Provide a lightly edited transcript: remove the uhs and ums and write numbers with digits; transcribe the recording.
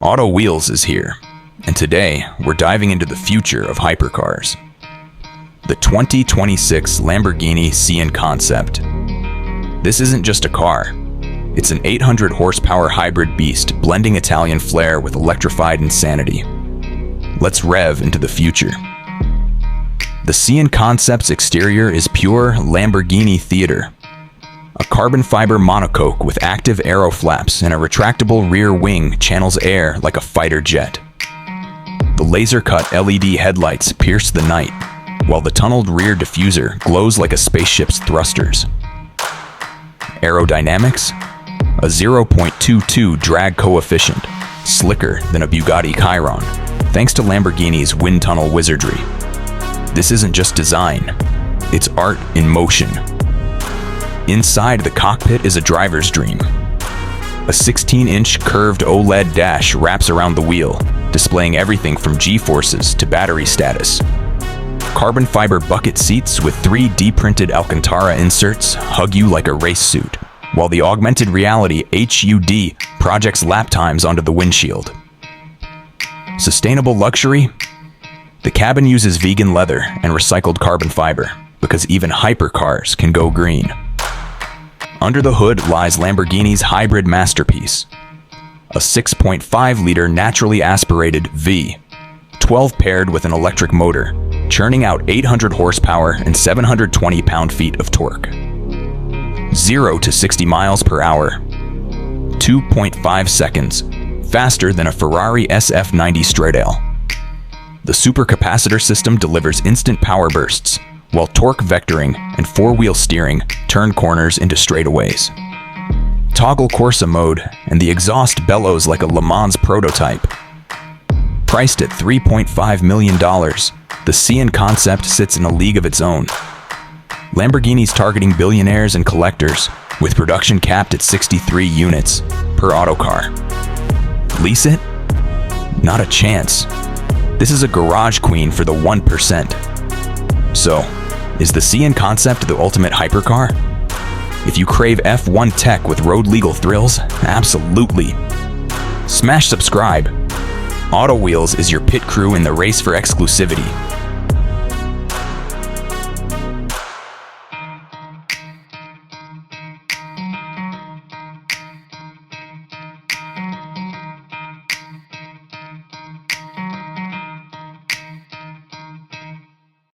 Auto Wheels is here, and today we're diving into the future of hypercars. The 2026 Lamborghini Sian Concept. This isn't just a car. It's an 800 horsepower hybrid beast blending Italian flair with electrified insanity. Let's rev into the future. The Sian Concept's exterior is pure Lamborghini theater. A carbon fiber monocoque with active aero flaps and a retractable rear wing channels air like a fighter jet. The laser-cut LED headlights pierce the night, while the tunneled rear diffuser glows like a spaceship's thrusters. Aerodynamics? A 0.22 drag coefficient, slicker than a Bugatti Chiron, thanks to Lamborghini's wind tunnel wizardry. This isn't just design, it's art in motion. Inside the cockpit is a driver's dream. A 16-inch curved OLED dash wraps around the wheel, displaying everything from G-forces to battery status. Carbon fiber bucket seats with 3D printed Alcantara inserts hug you like a race suit, while the augmented reality HUD projects lap times onto the windshield. Sustainable luxury? The cabin uses vegan leather and recycled carbon fiber, because even hypercars can go green. Under the hood lies Lamborghini's hybrid masterpiece, a 6.5-liter naturally aspirated V12 paired with an electric motor, churning out 800 horsepower and 720 pound-feet of torque. 0 to 60 miles per hour, 2.5 seconds, faster than a Ferrari SF90 straight-aisle. The supercapacitor system delivers instant power bursts, while torque vectoring and four-wheel steering turn corners into straightaways. Toggle Corsa mode, and the exhaust bellows like a Le Mans prototype. Priced at $3.5 million, the Sian Concept sits in a league of its own. Lamborghini's targeting billionaires and collectors, with production capped at 63 units per autocar. Lease it? Not a chance. This is a garage queen for the 1%. So, is the Sian Concept the ultimate hypercar? If you crave F1 tech with road-legal thrills, absolutely. Smash subscribe. Auto Wheels is your pit crew in the race for exclusivity.